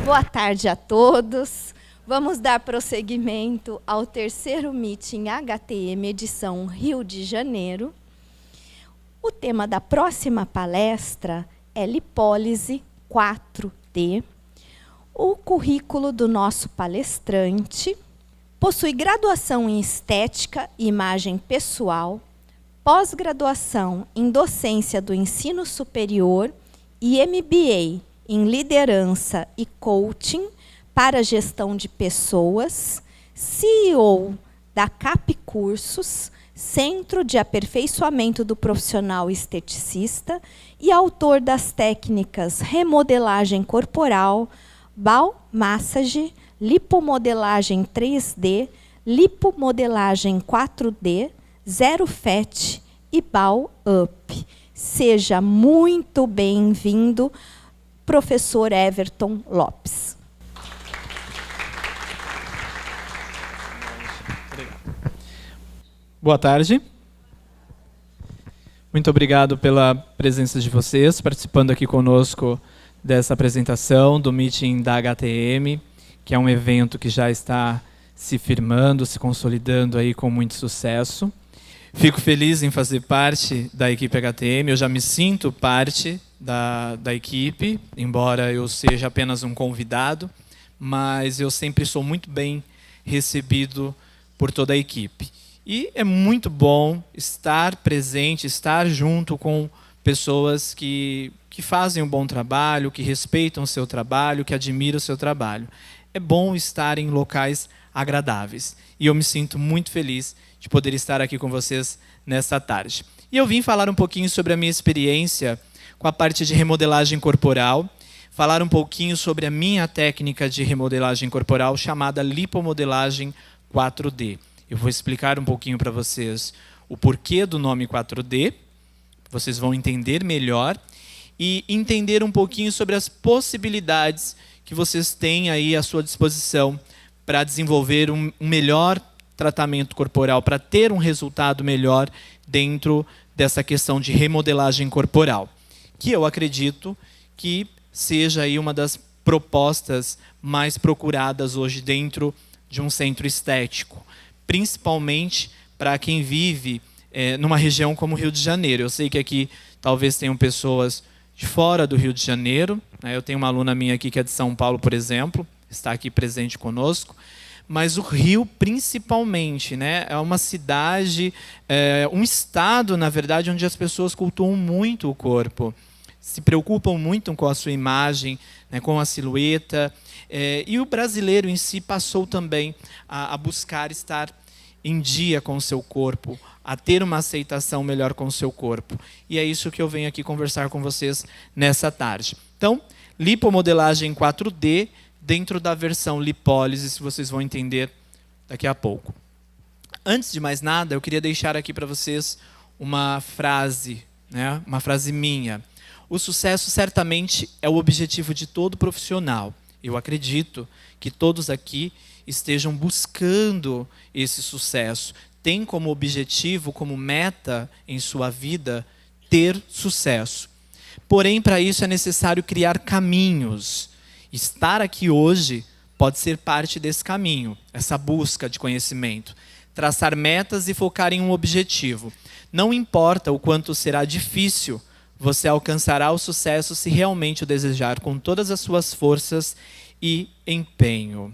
Boa tarde a todos. Vamos dar prosseguimento ao terceiro Meeting HTM, edição Rio de Janeiro. O tema da próxima palestra é Lipólise 4D. O currículo do nosso palestrante possui graduação em Estética e Imagem Pessoal, pós-graduação em Docência do Ensino Superior e MBA em Liderança e Coaching para Gestão de Pessoas, CEO da CAP Cursos, Centro de Aperfeiçoamento do Profissional Esteticista, e autor das técnicas Remodelagem Corporal, Bal Massage, Lipomodelagem 3D, Lipomodelagem 4D, Zero Fat e Bal Up. Seja muito bem-vindo, professor Everton Lopes. Boa tarde. Muito obrigado pela presença de vocês, participando aqui conosco dessa apresentação do Meeting da HTM, que é um evento que já está se firmando, se consolidando aí com muito sucesso. Fico feliz em fazer parte da equipe HTM, eu já me sinto parte da equipe, embora eu seja apenas um convidado, mas eu sempre sou muito bem recebido por toda a equipe. E é muito bom estar presente, estar junto com pessoas que fazem um bom trabalho, que respeitam o seu trabalho, que admiram o seu trabalho. É bom estar em locais agradáveis. E eu me sinto muito feliz de poder estar aqui com vocês nesta tarde. E eu vim falar um pouquinho sobre a minha experiência com a parte de remodelagem corporal, falar um pouquinho sobre a minha técnica de remodelagem corporal chamada lipomodelagem 4D. Eu vou explicar um pouquinho para vocês o porquê do nome 4D, vocês vão entender melhor e entender um pouquinho sobre as possibilidades que vocês têm aí à sua disposição para desenvolver um melhor tratamento corporal, para ter um resultado melhor dentro dessa questão de remodelagem corporal, que eu acredito que seja aí uma das propostas mais procuradas hoje dentro de um centro estético, principalmente para quem vive numa região como o Rio de Janeiro. Eu sei que aqui talvez tenham pessoas de fora do Rio de Janeiro, né? Eu tenho uma aluna minha aqui que é de São Paulo, por exemplo, está aqui presente conosco, mas o Rio principalmente, né? É uma cidade, um estado, na verdade, onde as pessoas cultuam muito o corpo, se preocupam muito com a sua imagem, né, com a silhueta, e o brasileiro em si passou também a buscar estar em dia com o seu corpo, a ter uma aceitação melhor com o seu corpo. E é isso que eu venho aqui conversar com vocês nessa tarde. Então, lipomodelagem 4D, dentro da versão lipólise, se vocês vão entender daqui a pouco. Antes de mais nada, eu queria deixar aqui para vocês uma frase, né, uma frase minha. O sucesso certamente é o objetivo de todo profissional. Eu acredito que todos aqui estejam buscando esse sucesso. Tem como objetivo, como meta em sua vida, ter sucesso. Porém, para isso é necessário criar caminhos. Estar aqui hoje pode ser parte desse caminho, essa busca de conhecimento. Traçar metas e focar em um objetivo. Não importa o quanto será difícil, você alcançará o sucesso se realmente o desejar com todas as suas forças e empenho.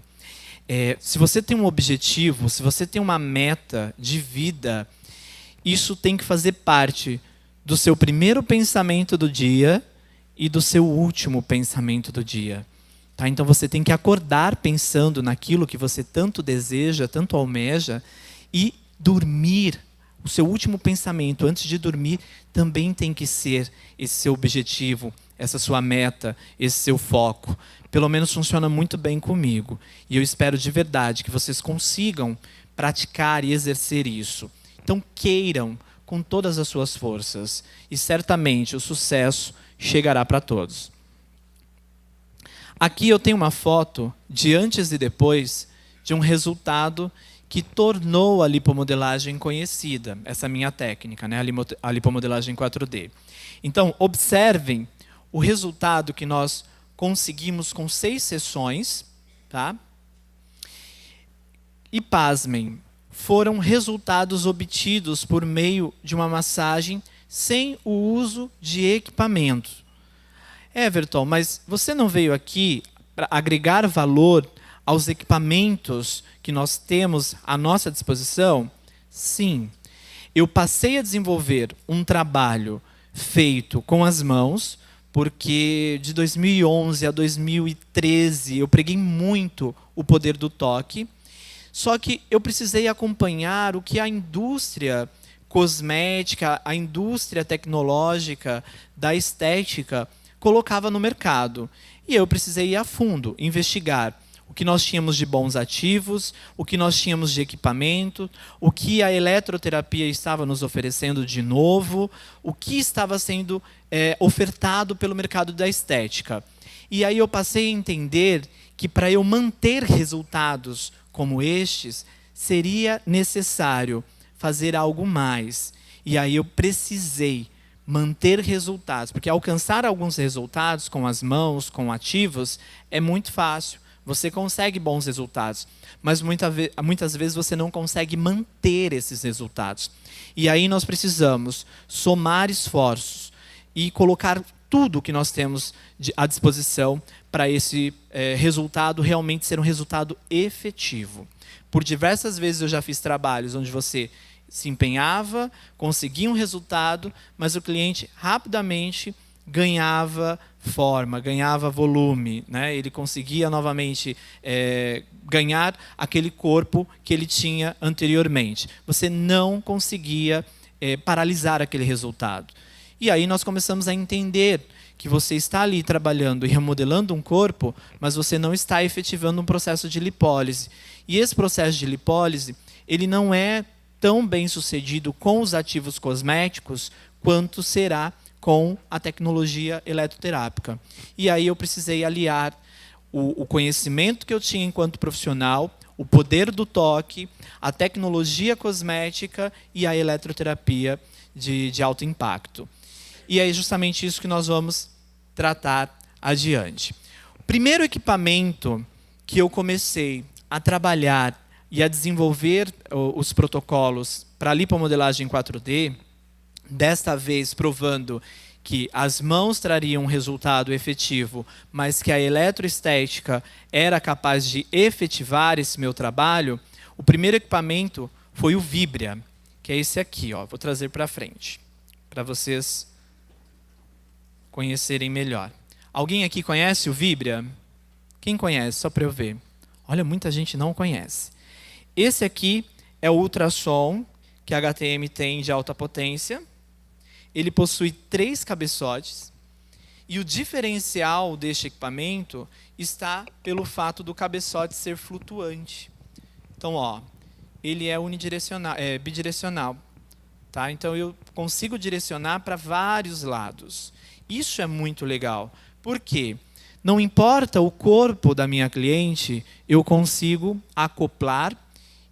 Se você tem um objetivo, se você tem uma meta de vida, isso tem que fazer parte do seu primeiro pensamento do dia e do seu último pensamento do dia. Tá? Então você tem que acordar pensando naquilo que você tanto deseja, tanto almeja, e dormir. O seu último pensamento, antes de dormir, também tem que ser esse seu objetivo, essa sua meta, esse seu foco. Pelo menos funciona muito bem comigo. E eu espero de verdade que vocês consigam praticar e exercer isso. Então queiram com todas as suas forças. E certamente o sucesso chegará para todos. Aqui eu tenho uma foto de antes e depois de um resultado que tornou a lipomodelagem conhecida, essa minha técnica, né? A lipomodelagem 4D. Então, observem o resultado que nós conseguimos com 6 sessões, tá? E pasmem, foram resultados obtidos por meio de uma massagem sem o uso de equipamento. Everton, mas você não veio aqui para agregar valor aos equipamentos que nós temos à nossa disposição? Sim. Eu passei a desenvolver um trabalho feito com as mãos, porque de 2011 a 2013 eu preguei muito o poder do toque, só que eu precisei acompanhar o que a indústria cosmética, a indústria tecnológica da estética colocava no mercado. E eu precisei ir a fundo, investigar o que nós tínhamos de bons ativos, o que nós tínhamos de equipamento, o que a eletroterapia estava nos oferecendo de novo, o que estava sendo ofertado pelo mercado da estética. E aí eu passei a entender que para eu manter resultados como estes, seria necessário fazer algo mais. E aí eu precisei manter resultados, porque alcançar alguns resultados com as mãos, com ativos, é muito fácil. Você consegue bons resultados, mas muitas vezes você não consegue manter esses resultados. E aí nós precisamos somar esforços e colocar tudo que nós temos à disposição para esse resultado realmente ser um resultado efetivo. Por diversas vezes eu já fiz trabalhos onde você se empenhava, conseguia um resultado, mas o cliente rapidamente ganhava forma, ganhava volume, né? Ele conseguia novamente ganhar aquele corpo que ele tinha anteriormente. Você não conseguia paralisar aquele resultado. E aí nós começamos a entender que você está ali trabalhando e remodelando um corpo, mas você não está efetivando um processo de lipólise. E esse processo de lipólise, ele não é tão bem sucedido com os ativos cosméticos quanto será com a tecnologia eletroterápica. E aí eu precisei aliar o conhecimento que eu tinha enquanto profissional, o poder do toque, a tecnologia cosmética e a eletroterapia de alto impacto. E é justamente isso que nós vamos tratar adiante. O primeiro equipamento que eu comecei a trabalhar e a desenvolver os protocolos para a lipomodelagem 4D, desta vez provando que as mãos trariam um resultado efetivo, mas que a eletroestética era capaz de efetivar esse meu trabalho, o primeiro equipamento foi o Vibria, que é esse aqui, ó. Vou trazer para frente, para vocês conhecerem melhor. Alguém aqui conhece o Vibria? Quem conhece? Só para eu ver. Olha, muita gente não conhece. Esse aqui é o ultrassom que a HTM tem de alta potência. Ele possui 3 cabeçotes. E o diferencial deste equipamento está pelo fato do cabeçote ser flutuante. Então, ó, ele é unidirecional, bidirecional. Tá? Então, eu consigo direcionar para vários lados. Isso é muito legal. Por quê? Não importa o corpo da minha cliente, eu consigo acoplar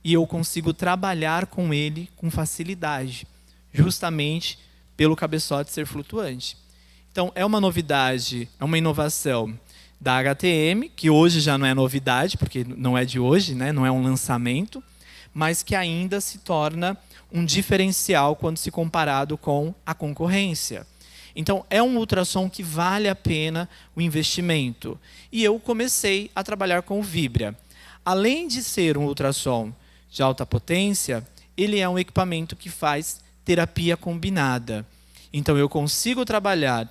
e eu consigo trabalhar com ele com facilidade, justamente pelo cabeçote ser flutuante. Então, é uma novidade, é uma inovação da HTM, que hoje já não é novidade, porque não é de hoje, né? Não é um lançamento, mas que ainda se torna um diferencial quando se comparado com a concorrência. Então, é um ultrassom que vale a pena o investimento. E eu comecei a trabalhar com o Vibria. Além de ser um ultrassom de alta potência, ele é um equipamento que faz terapia combinada. Então, eu consigo trabalhar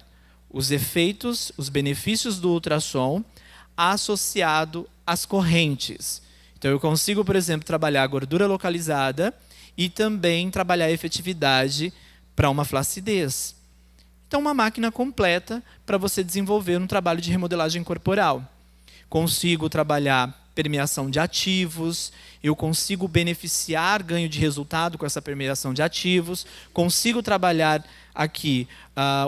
os efeitos, os benefícios do ultrassom associado às correntes. Então, eu consigo, por exemplo, trabalhar a gordura localizada e também trabalhar a efetividade para uma flacidez. Então, uma máquina completa para você desenvolver um trabalho de remodelagem corporal. Consigo trabalhar permeação de ativos, eu consigo beneficiar ganho de resultado com essa permeação de ativos, consigo trabalhar aqui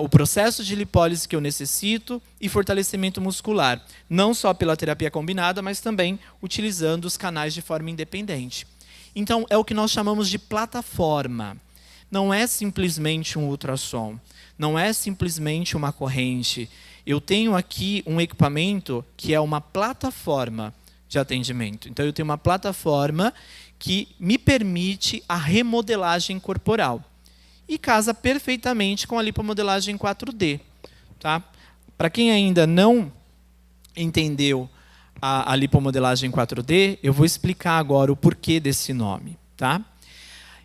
o processo de lipólise que eu necessito e fortalecimento muscular, não só pela terapia combinada, mas também utilizando os canais de forma independente. Então, é o que nós chamamos de plataforma. Não é simplesmente um ultrassom, não é simplesmente uma corrente. eu tenho aqui um equipamento que é uma plataforma de atendimento. Então, eu tenho uma plataforma que me permite a remodelagem corporal. E casa perfeitamente com a lipomodelagem 4D. Tá? Para quem ainda não entendeu a lipomodelagem 4D, eu vou explicar agora o porquê desse nome. Tá?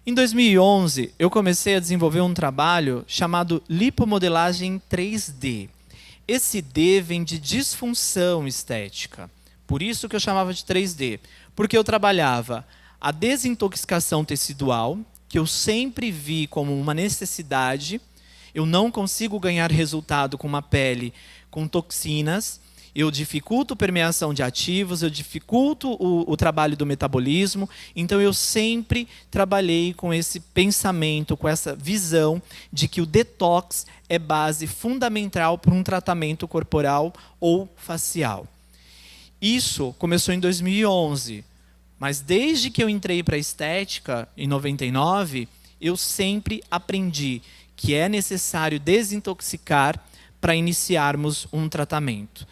Em 2011, eu comecei a desenvolver um trabalho chamado lipomodelagem 3D. Esse D vem de disfunção estética. Por isso que eu chamava de 3D. Porque eu trabalhava a desintoxicação tecidual, que eu sempre vi como uma necessidade. Eu não consigo ganhar resultado com uma pele com toxinas. Eu dificulto a permeação de ativos, eu dificulto o trabalho do metabolismo. Então, eu sempre trabalhei com esse pensamento, com essa visão de que o detox é base fundamental para um tratamento corporal ou facial. Isso começou em 2011, mas desde que eu entrei para a estética, em 99, eu sempre aprendi que é necessário desintoxicar para iniciarmos um tratamento.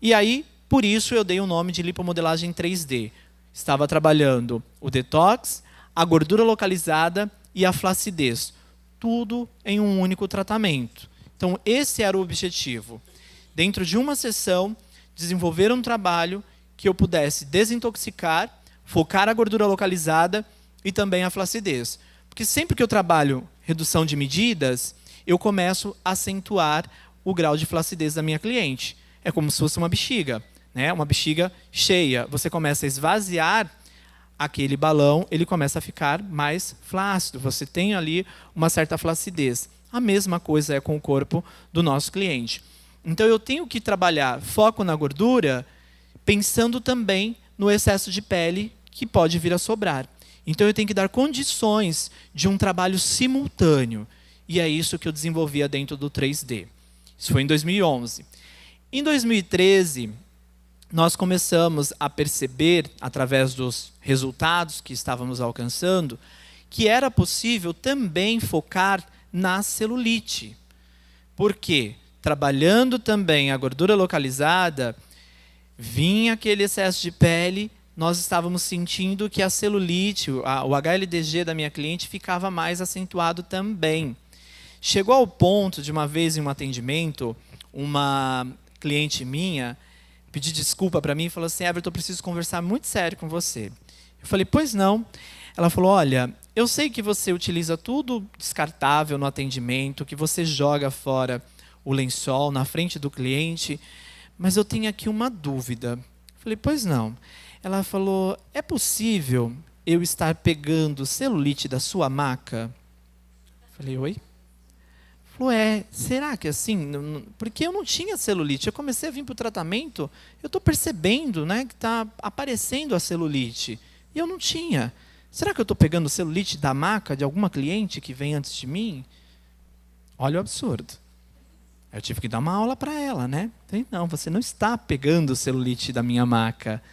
E aí, por isso, eu dei o nome de lipomodelagem 3D. Estava trabalhando o detox, a gordura localizada e a flacidez. Tudo em um único tratamento. Então, esse era o objetivo. Dentro de uma sessão, desenvolver um trabalho que eu pudesse desintoxicar, focar a gordura localizada e também a flacidez. Porque sempre que eu trabalho redução de medidas, eu começo a acentuar o grau de flacidez da minha cliente. É como se fosse uma bexiga, né? Uma bexiga cheia. Você começa a esvaziar aquele balão, ele começa a ficar mais flácido. Você tem ali uma certa flacidez. A mesma coisa é com o corpo do nosso cliente. Então, eu tenho que trabalhar foco na gordura, pensando também no excesso de pele que pode vir a sobrar. Então, eu tenho que dar condições de um trabalho simultâneo. E é isso que eu desenvolvia dentro do 3D. Isso foi em 2011. Em 2013, nós começamos a perceber, através dos resultados que estávamos alcançando, que era possível também focar na celulite. Por quê? Trabalhando também a gordura localizada, vinha aquele excesso de pele, nós estávamos sentindo que a celulite, o HLDG da minha cliente ficava mais acentuado também. Chegou ao ponto de uma vez em um atendimento, uma cliente minha pediu desculpa para mim e falou assim: Everton, eu preciso conversar muito sério com você. Eu falei, pois não. Ela falou, olha, eu sei que você utiliza tudo descartável no atendimento, que você joga fora o lençol na frente do cliente, mas eu tenho aqui uma dúvida. Eu falei, pois não. Ela falou, é possível eu estar pegando celulite da sua maca? Eu falei, oi? Falou, será que assim? Porque eu não tinha celulite. Eu comecei a vir para o tratamento, eu estou percebendo, né, que está aparecendo a celulite. E eu não tinha. Será que eu estou pegando celulite da maca de alguma cliente que vem antes de mim? Olha o absurdo. Eu tive que dar uma aula para ela, né? Falei, não, você não está pegando celulite da minha maca.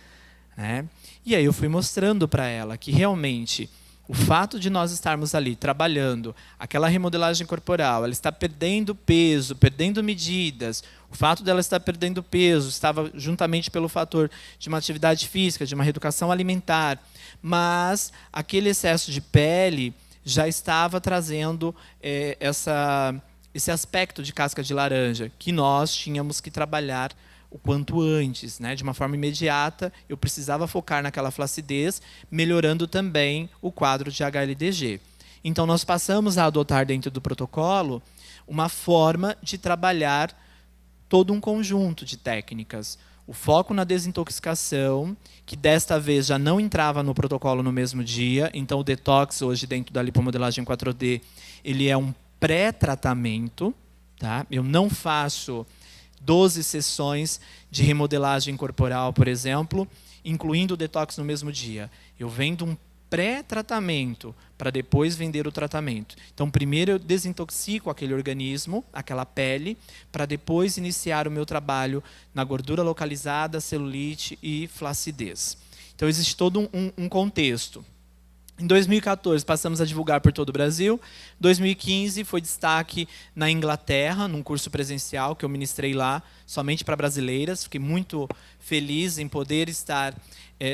Né? E aí eu fui mostrando para ela que realmente o fato de nós estarmos ali trabalhando aquela remodelagem corporal, ela está perdendo peso, perdendo medidas. O fato dela estar perdendo peso estava juntamente pelo fator de uma atividade física, de uma reeducação alimentar. Mas aquele excesso de pele já estava trazendo esse aspecto de casca de laranja que nós tínhamos que trabalhar o quanto antes, né? De uma forma imediata, eu precisava focar naquela flacidez, melhorando também o quadro de HLDG. Então, nós passamos a adotar dentro do protocolo uma forma de trabalhar todo um conjunto de técnicas. O foco na desintoxicação, que desta vez já não entrava no protocolo no mesmo dia, então o detox hoje dentro da lipomodelagem 4D, ele é um pré-tratamento, tá? Eu não faço 12 sessões de remodelagem corporal, por exemplo, incluindo o detox no mesmo dia. Eu vendo um pré-tratamento para depois vender o tratamento. Então, primeiro eu desintoxico aquele organismo, aquela pele, para depois iniciar o meu trabalho na gordura localizada, celulite e flacidez. Então, existe todo um contexto. Em 2014, passamos a divulgar por todo o Brasil. 2015, foi destaque na Inglaterra, num curso presencial que eu ministrei lá, somente para brasileiras. Fiquei muito feliz em poder estar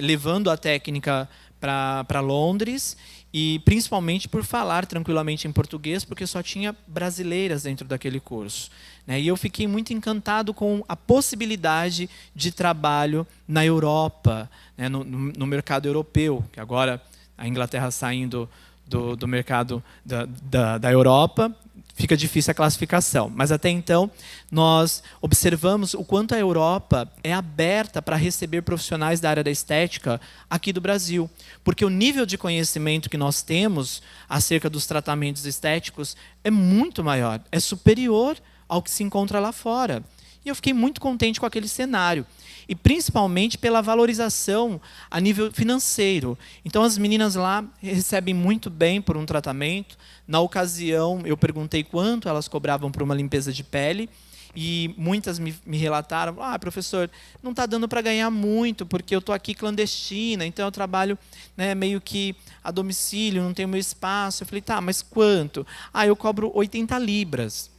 levando a técnica para Londres, e principalmente por falar tranquilamente em português, porque só tinha brasileiras dentro daquele curso, né? E eu fiquei muito encantado com a possibilidade de trabalho na Europa, né, no mercado europeu, que agora a Inglaterra saindo do mercado da Europa, fica difícil a classificação. Mas até então, nós observamos o quanto a Europa é aberta para receber profissionais da área da estética aqui do Brasil. Porque o nível de conhecimento que nós temos acerca dos tratamentos estéticos é muito maior, é superior ao que se encontra lá fora. E eu fiquei muito contente com aquele cenário. E principalmente pela valorização a nível financeiro. Então as meninas lá recebem muito bem por um tratamento. Na ocasião, eu perguntei quanto elas cobravam por uma limpeza de pele, e muitas me relataram: professor, não está dando para ganhar muito, porque eu estou aqui clandestina, então eu trabalho, né, meio que a domicílio, não tenho meu espaço. Eu falei: tá, mas quanto? Eu cobro 80 libras.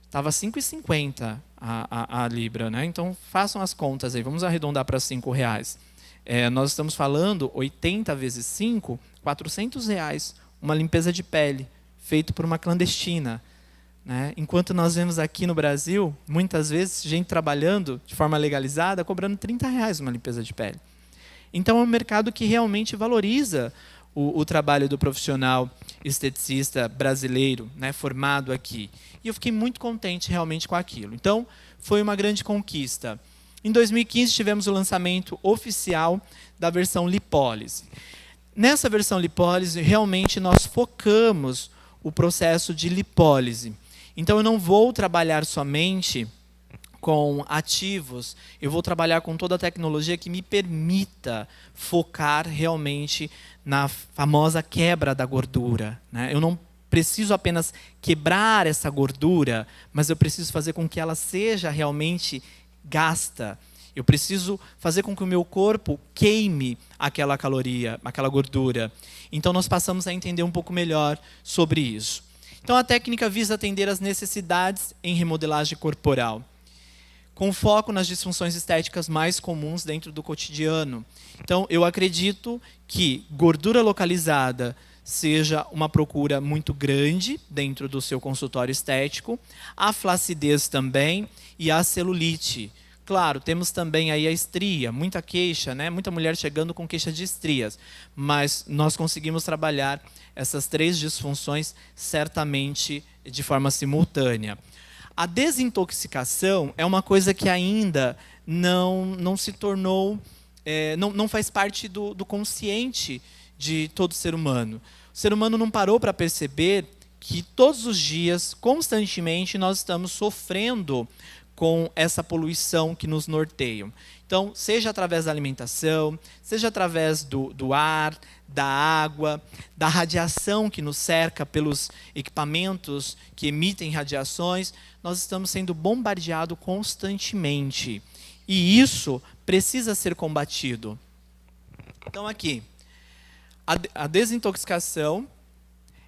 Estava 5,50 a libra, né? Então façam as contas aí, vamos arredondar para R$5. Nós estamos falando 80 vezes 5, R$400, uma limpeza de pele, feito por uma clandestina, né? Enquanto nós vemos aqui no Brasil, muitas vezes, gente trabalhando de forma legalizada, cobrando R$30 uma limpeza de pele. Então é um mercado que realmente valoriza o trabalho do profissional esteticista brasileiro, né, formado aqui. E eu fiquei muito contente realmente com aquilo. Então, foi uma grande conquista. Em 2015, tivemos o lançamento oficial da versão lipólise. Nessa versão lipólise, realmente nós focamos o processo de lipólise. Então, eu não vou trabalhar somente com ativos, eu vou trabalhar com toda a tecnologia que me permita focar realmente na famosa quebra da gordura, né? Eu não preciso apenas quebrar essa gordura, mas eu preciso fazer com que ela seja realmente gasta. Eu preciso fazer com que o meu corpo queime aquela caloria, aquela gordura. Então nós passamos a entender um pouco melhor sobre isso. Então a técnica visa atender às necessidades em remodelagem corporal, com foco nas disfunções estéticas mais comuns dentro do cotidiano. Então, eu acredito que gordura localizada seja uma procura muito grande dentro do seu consultório estético, a flacidez também e a celulite. Claro, temos também aí a estria, muita queixa, né? Muita mulher chegando com queixa de estrias, mas nós conseguimos trabalhar essas 3 disfunções certamente de forma simultânea. A desintoxicação é uma coisa que ainda não se tornou, não faz parte do consciente de todo ser humano. O ser humano não parou para perceber que todos os dias, constantemente, nós estamos sofrendo com essa poluição que nos norteia. Então, seja através da alimentação, seja através do ar, da água, da radiação que nos cerca pelos equipamentos que emitem radiações, nós estamos sendo bombardeados constantemente. E isso precisa ser combatido. Então, aqui, a desintoxicação,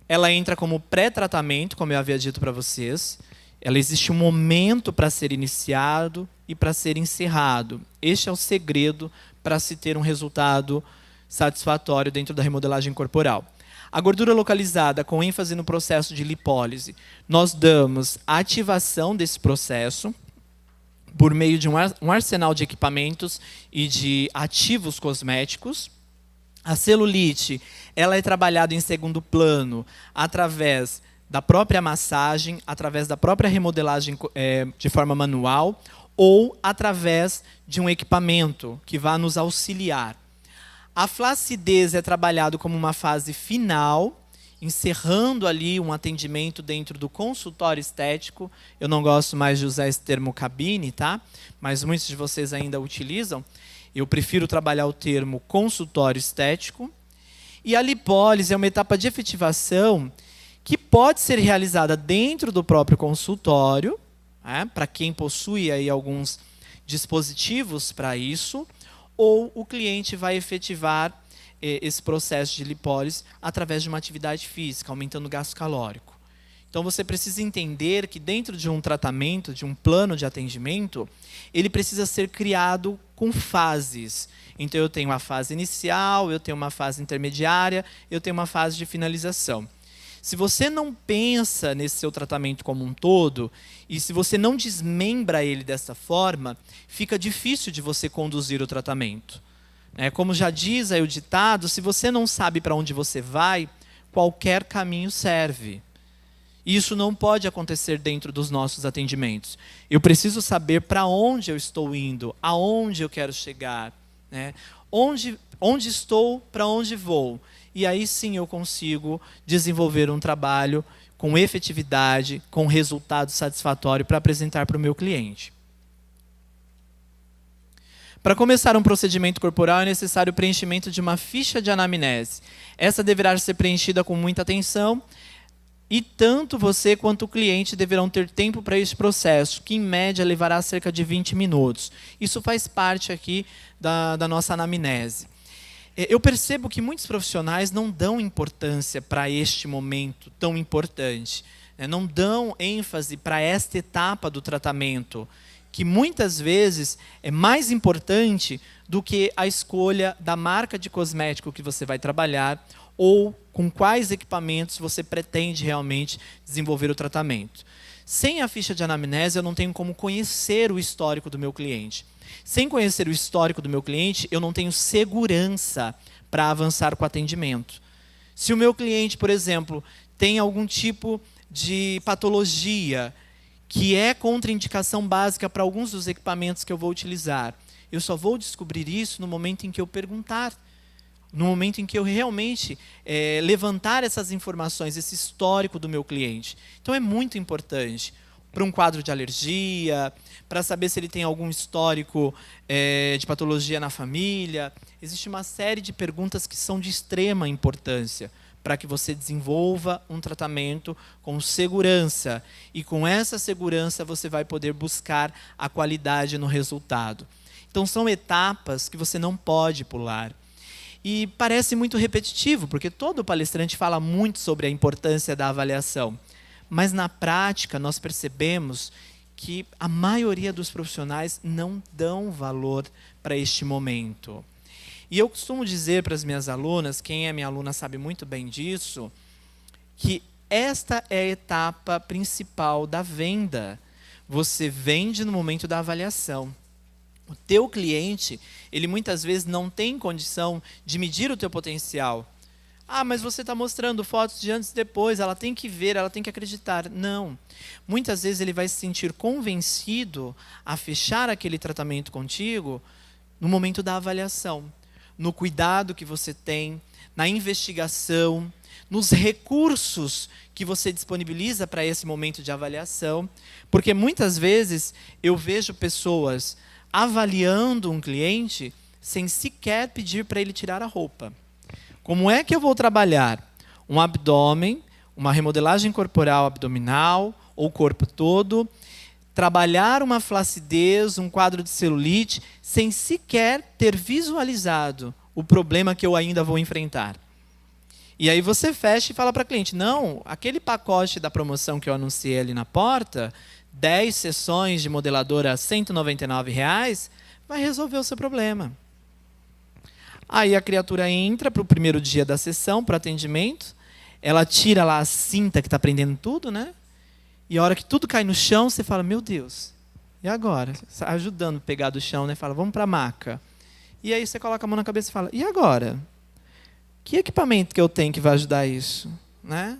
ela entra como pré-tratamento, como eu havia dito para vocês. Ela existe um momento para ser iniciado e para ser encerrado. Este é o segredo para se ter um resultado satisfatório dentro da remodelagem corporal. A gordura localizada, com ênfase no processo de lipólise, nós damos a ativação desse processo por meio de um arsenal de equipamentos e de ativos cosméticos. A celulite, ela é trabalhada em segundo plano através da própria massagem, através da própria remodelagem de forma manual ou através de um equipamento que vai nos auxiliar. A flacidez é trabalhado como uma fase final, encerrando ali um atendimento dentro do consultório estético. Eu não gosto mais de usar esse termo cabine, tá? Mas muitos de vocês ainda utilizam. Eu prefiro trabalhar o termo consultório estético. E a lipólise é uma etapa de efetivação que pode ser realizada dentro do próprio consultório, para quem possui aí alguns dispositivos para isso, ou o cliente vai efetivar esse processo de lipólise através de uma atividade física, aumentando o gasto calórico. Então você precisa entender que dentro de um tratamento, de um plano de atendimento, ele precisa ser criado com fases. Então eu tenho uma fase inicial, eu tenho uma fase intermediária, eu tenho uma fase de finalização. Se você não pensa nesse seu tratamento como um todo, e se você não desmembra ele dessa forma, fica difícil de você conduzir o tratamento. Como já diz aí o ditado, se você não sabe para onde você vai, qualquer caminho serve. Isso não pode acontecer dentro dos nossos atendimentos. Eu preciso saber para onde eu estou indo, aonde eu quero chegar, onde estou, para onde vou. E aí sim eu consigo desenvolver um trabalho com efetividade, com resultado satisfatório para apresentar para o meu cliente. Para começar um procedimento corporal é necessário o preenchimento de uma ficha de anamnese. Essa deverá ser preenchida com muita atenção e tanto você quanto o cliente deverão ter tempo para esse processo, que em média levará cerca de 20 minutos. Isso faz parte aqui da nossa anamnese. Eu percebo que muitos profissionais não dão importância para este momento tão importante, não dão ênfase para esta etapa do tratamento, que muitas vezes é mais importante do que a escolha da marca de cosmético que você vai trabalhar ou com quais equipamentos você pretende realmente desenvolver o tratamento. Sem a ficha de anamnese, eu não tenho como conhecer o histórico do meu cliente. Sem conhecer o histórico do meu cliente, eu não tenho segurança para avançar com o atendimento. Se o meu cliente, por exemplo, tem algum tipo de patologia que é contraindicação básica para alguns dos equipamentos que eu vou utilizar, eu só vou descobrir isso no momento em que eu perguntar, no momento em que eu realmente levantar essas informações, esse histórico do meu cliente. Então é muito importante para um quadro de alergia, para saber se ele tem algum histórico de patologia na família. Existe uma série de perguntas que são de extrema importância para que você desenvolva um tratamento com segurança. E com essa segurança você vai poder buscar a qualidade no resultado. Então são etapas que você não pode pular. E parece muito repetitivo, porque todo palestrante fala muito sobre a importância da avaliação. Mas na prática nós percebemos que a maioria dos profissionais não dão valor para este momento. E eu costumo dizer para as minhas alunas, quem é minha aluna sabe muito bem disso, que esta é a etapa principal da venda. Você vende no momento da avaliação. O teu cliente, ele muitas vezes não tem condição de medir o teu potencial. Ah, mas você está mostrando fotos de antes e depois, ela tem que ver, ela tem que acreditar. Não. Muitas vezes ele vai se sentir convencido a fechar aquele tratamento contigo no momento da avaliação, no cuidado que você tem, na investigação, nos recursos que você disponibiliza para esse momento de avaliação. Porque muitas vezes eu vejo pessoas avaliando um cliente sem sequer pedir para ele tirar a roupa. Como é que eu vou trabalhar um abdômen, uma remodelagem corporal abdominal ou corpo todo, trabalhar uma flacidez, um quadro de celulite, sem sequer ter visualizado o problema que eu ainda vou enfrentar? E aí você fecha e fala para a cliente, não, aquele pacote da promoção que eu anunciei ali na porta, 10 sessões de modeladora a R$ 199, vai resolver o seu problema. Aí a criatura entra para o primeiro dia da sessão, para o atendimento, ela tira lá a cinta que está prendendo tudo, né? E a hora que tudo cai no chão, você fala, meu Deus, e agora? Ajudando a pegar do chão, né? Fala, vamos para a maca. E aí você coloca a mão na cabeça e fala, e agora? Que equipamento que eu tenho que vai ajudar isso? Né?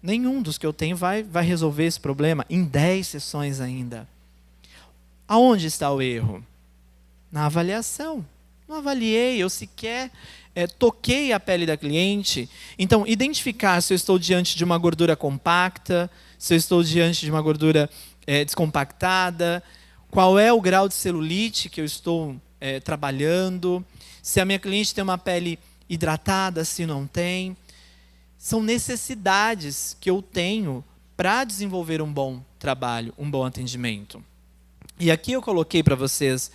Nenhum dos que eu tenho vai resolver esse problema em 10 sessões ainda. Aonde está o erro? Na avaliação. Não avaliei, eu sequer toquei a pele da cliente. Então, identificar se eu estou diante de uma gordura compacta, se eu estou diante de uma gordura descompactada, qual é o grau de celulite que eu estou trabalhando, se a minha cliente tem uma pele hidratada, se não tem. São necessidades que eu tenho para desenvolver um bom trabalho, um bom atendimento. E aqui eu coloquei para vocês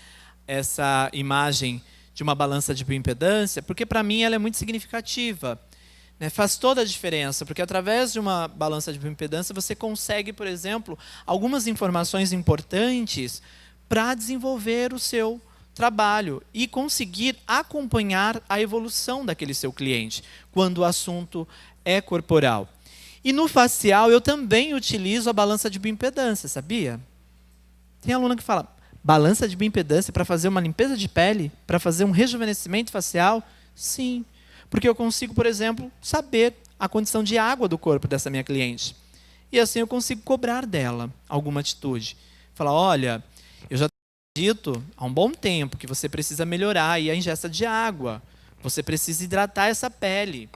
essa imagem de uma balança de bioimpedância, porque para mim ela é muito significativa. Né? Faz toda a diferença, porque através de uma balança de bioimpedância você consegue, por exemplo, algumas informações importantes para desenvolver o seu trabalho e conseguir acompanhar a evolução daquele seu cliente, quando o assunto é corporal. E no facial eu também utilizo a balança de bioimpedância, sabia? Tem aluna que fala, balança de bioimpedância para fazer uma limpeza de pele? Para fazer um rejuvenescimento facial? Sim, porque eu consigo, por exemplo, saber a condição de água do corpo dessa minha cliente. E assim eu consigo cobrar dela alguma atitude. Falar, olha, eu já dito há um bom tempo que você precisa melhorar aí a ingesta de água. Você precisa hidratar essa pele.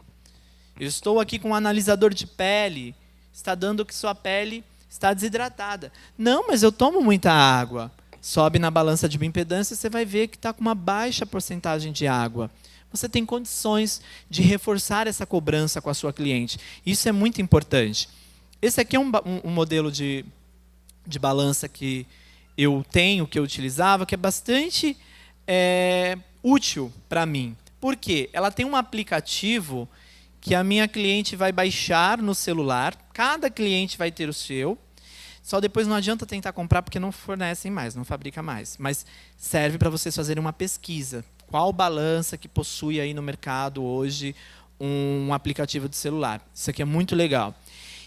Eu estou aqui com um analisador de pele. Está dando que sua pele está desidratada. Não, mas eu tomo muita água. Sobe na balança de bioimpedância e você vai ver que está com uma baixa porcentagem de água. Você tem condições de reforçar essa cobrança com a sua cliente. Isso é muito importante. Esse aqui é um modelo de balança que eu tenho, que eu utilizava, que é bastante útil para mim. Por quê? Ela tem um aplicativo que a minha cliente vai baixar no celular. Cada cliente vai ter o seu. Só depois não adianta tentar comprar, porque não fornecem mais, não fabrica mais. Mas serve para vocês fazerem uma pesquisa. Qual balança que possui aí no mercado hoje um aplicativo de celular? Isso aqui é muito legal.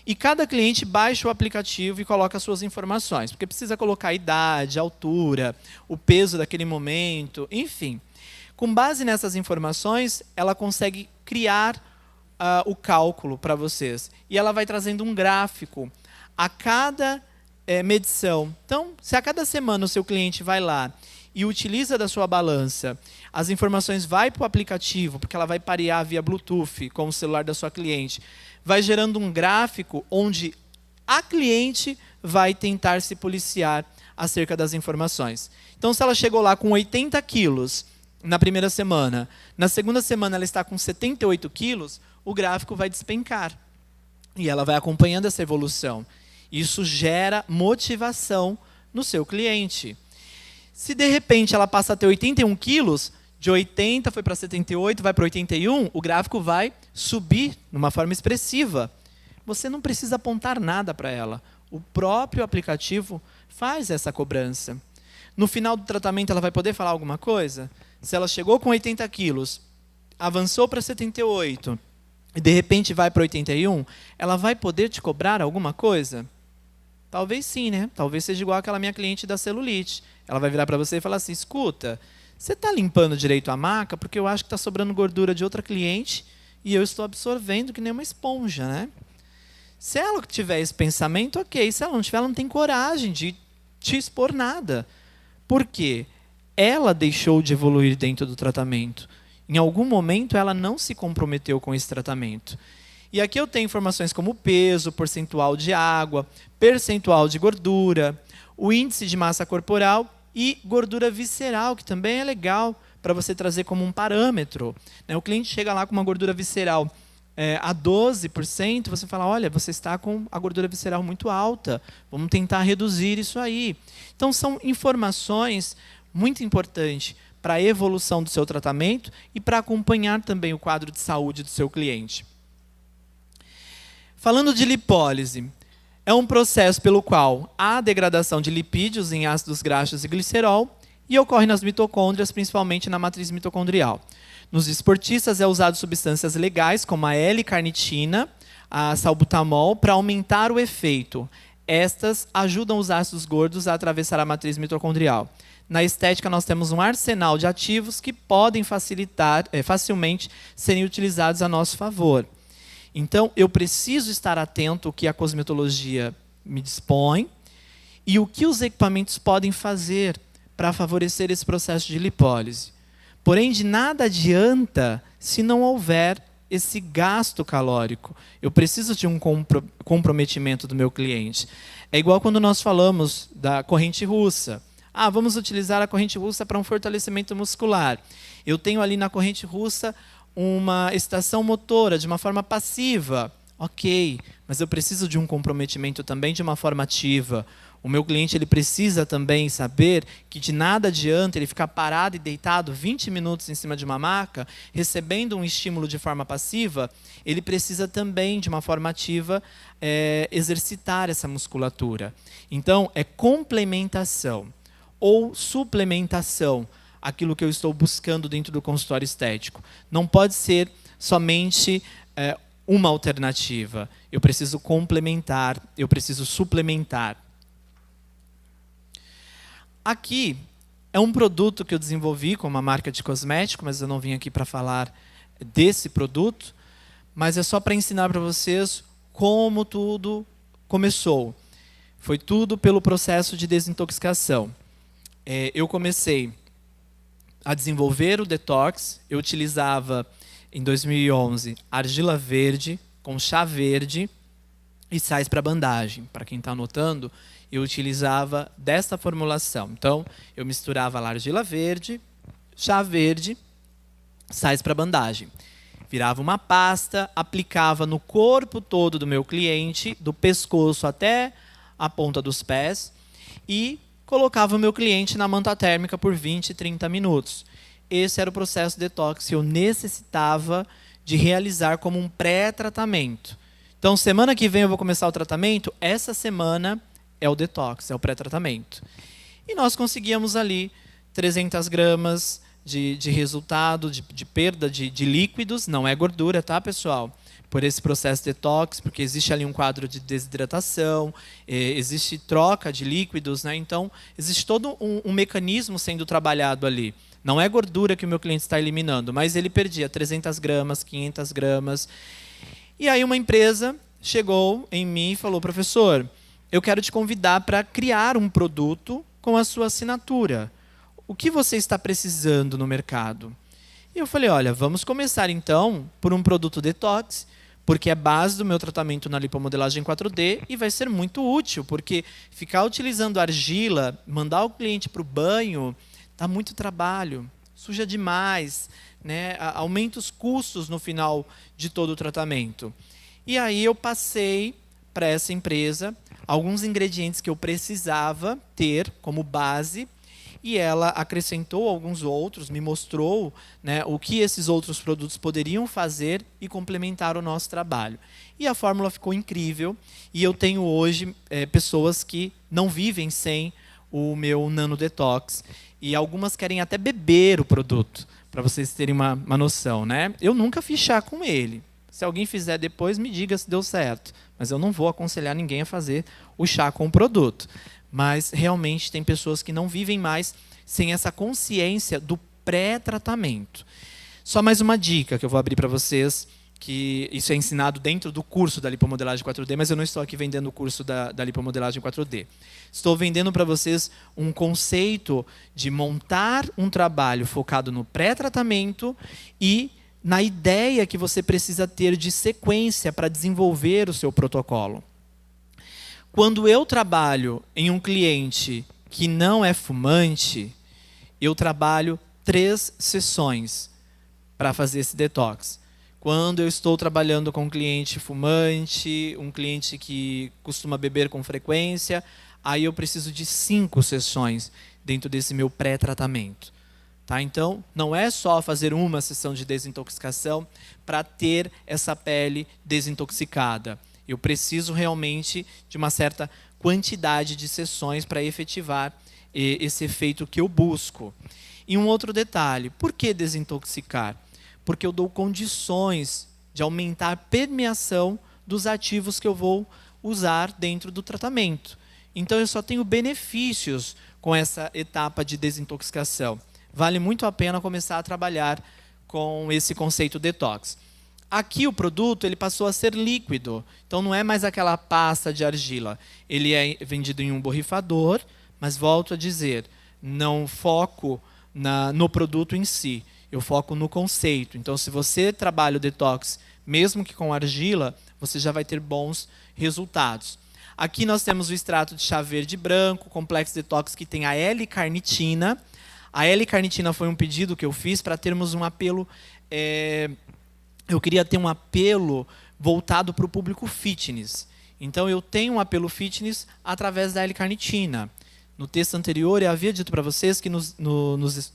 E cada cliente baixa o aplicativo e coloca as suas informações, porque precisa colocar a idade, a altura, o peso daquele momento, enfim. Com base nessas informações, ela consegue criar o cálculo para vocês. E ela vai trazendo um gráfico a cada medição. Então, se a cada semana o seu cliente vai lá e utiliza da sua balança, as informações vão para o aplicativo, porque ela vai parear via Bluetooth com o celular da sua cliente, vai gerando um gráfico onde a cliente vai tentar se policiar acerca das informações. Então, se ela chegou lá com 80 quilos na primeira semana, na segunda semana ela está com 78 quilos, o gráfico vai despencar. E ela vai acompanhando essa evolução. Isso gera motivação no seu cliente. Se de repente ela passa a ter 81 quilos, de 80 foi para 78, vai para 81, o gráfico vai subir de uma forma expressiva. Você não precisa apontar nada para ela. O próprio aplicativo faz essa cobrança. No final do tratamento, ela vai poder falar alguma coisa? Se ela chegou com 80 quilos, avançou para 78, e de repente vai para 81, ela vai poder te cobrar alguma coisa? Talvez sim, né? Talvez seja igual aquela minha cliente da celulite. Ela vai virar para você e falar assim, escuta, você está limpando direito a maca? Porque eu acho que está sobrando gordura de outra cliente e eu estou absorvendo que nem uma esponja, né? Se ela tiver esse pensamento, ok. Se ela não tiver, ela não tem coragem de te expor nada. Por quê? Ela deixou de evoluir dentro do tratamento. Em algum momento, ela não se comprometeu com esse tratamento. E aqui eu tenho informações como peso, percentual de água, percentual de gordura, o índice de massa corporal e gordura visceral, que também é legal para você trazer como um parâmetro. O cliente chega lá com uma gordura visceral a 12%, você fala, olha, você está com a gordura visceral muito alta, vamos tentar reduzir isso aí. Então, são informações muito importantes para a evolução do seu tratamento e para acompanhar também o quadro de saúde do seu cliente. Falando de lipólise, é um processo pelo qual há degradação de lipídios em ácidos graxos e glicerol e ocorre nas mitocôndrias, principalmente na matriz mitocondrial. Nos esportistas é usado substâncias legais como a L-carnitina, a salbutamol, para aumentar o efeito. Estas ajudam os ácidos gordos a atravessar a matriz mitocondrial. Na estética, nós temos um arsenal de ativos que podem facilmente serem utilizados a nosso favor. Então, eu preciso estar atento ao que a cosmetologia me dispõe e o que os equipamentos podem fazer para favorecer esse processo de lipólise. Porém, de nada adianta se não houver esse gasto calórico. Eu preciso de um comprometimento do meu cliente. É igual quando nós falamos da corrente russa. Vamos utilizar a corrente russa para um fortalecimento muscular. Eu tenho ali na corrente russa uma excitação motora de uma forma passiva. Ok, mas eu preciso de um comprometimento também de uma forma ativa. O meu cliente ele precisa também saber que de nada adianta ele ficar parado e deitado 20 minutos em cima de uma maca, recebendo um estímulo de forma passiva. Ele precisa também, de uma forma ativa, exercitar essa musculatura. Então, é complementação ou suplementação aquilo que eu estou buscando dentro do consultório estético. Não pode ser somente uma alternativa. Eu preciso complementar, eu preciso suplementar. Aqui é um produto que eu desenvolvi com uma marca de cosmético, mas eu não vim aqui para falar desse produto, mas é só para ensinar para vocês como tudo começou. Foi tudo pelo processo de desintoxicação. Eu comecei a desenvolver o detox, eu utilizava, em 2011, argila verde com chá verde e sais para bandagem. Para quem está anotando, eu utilizava desta formulação. Então, eu misturava a argila verde, chá verde, sais para bandagem. Virava uma pasta, aplicava no corpo todo do meu cliente, do pescoço até a ponta dos pés, e colocava o meu cliente na manta térmica por 20, 30 minutos. Esse era o processo detox que eu necessitava de realizar como um pré-tratamento. Então, semana que vem eu vou começar o tratamento, essa semana é o detox, é o pré-tratamento. E nós conseguíamos ali 300 gramas de resultado, de perda de líquidos, não é gordura, tá, pessoal? Por esse processo detox, porque existe ali um quadro de desidratação, existe troca de líquidos, né? Então, existe todo um mecanismo sendo trabalhado ali. Não é gordura que o meu cliente está eliminando, mas ele perdia 300 gramas, 500 gramas. E aí uma empresa chegou em mim e falou: professor, eu quero te convidar para criar um produto com a sua assinatura. O que você está precisando no mercado? E eu falei: olha, vamos começar então por um produto detox, porque é base do meu tratamento na lipomodelagem 4D e vai ser muito útil, porque ficar utilizando argila, mandar o cliente para o banho, dá muito trabalho, suja demais, né? Aumenta os custos no final de todo o tratamento. E aí eu passei para essa empresa alguns ingredientes que eu precisava ter como base, e ela acrescentou alguns outros, me mostrou, né, o que esses outros produtos poderiam fazer e complementar o nosso trabalho. E a fórmula ficou incrível, e eu tenho hoje pessoas que não vivem sem o meu Nano Detox, e algumas querem até beber o produto, para vocês terem uma noção, né? Eu nunca fiz chá com ele. Se alguém fizer depois, me diga se deu certo. Mas eu não vou aconselhar ninguém a fazer o chá com o produto. Mas, realmente, tem pessoas que não vivem mais sem essa consciência do pré-tratamento. Só mais uma dica que eu vou abrir para vocês, que isso é ensinado dentro do curso da lipomodelagem 4D, mas eu não estou aqui vendendo o curso da lipomodelagem 4D. Estou vendendo para vocês um conceito de montar um trabalho focado no pré-tratamento e na ideia que você precisa ter de sequência para desenvolver o seu protocolo. Quando eu trabalho em um cliente que não é fumante, eu trabalho 3 sessões para fazer esse detox. Quando eu estou trabalhando com um cliente fumante, um cliente que costuma beber com frequência, aí eu preciso de 5 sessões dentro desse meu pré-tratamento. Tá? Então, não é só fazer uma sessão de desintoxicação para ter essa pele desintoxicada. Eu preciso realmente de uma certa quantidade de sessões para efetivar esse efeito que eu busco. E um outro detalhe, por que desintoxicar? Porque eu dou condições de aumentar a permeação dos ativos que eu vou usar dentro do tratamento. Então, eu só tenho benefícios com essa etapa de desintoxicação. Vale muito a pena começar a trabalhar com esse conceito detox. Aqui o produto ele passou a ser líquido, então não é mais aquela pasta de argila. Ele é vendido em um borrifador, mas volto a dizer, não foco no produto em si, eu foco no conceito. Então, se você trabalha o detox, mesmo que com argila, você já vai ter bons resultados. Aqui nós temos o extrato de chá verde branco, complexo detox que tem a L-carnitina. A L-carnitina foi um pedido que eu fiz para termos um apelo... eu queria ter um apelo voltado para o público fitness. Então, eu tenho um apelo fitness através da L-carnitina. No texto anterior, eu havia dito para vocês que nos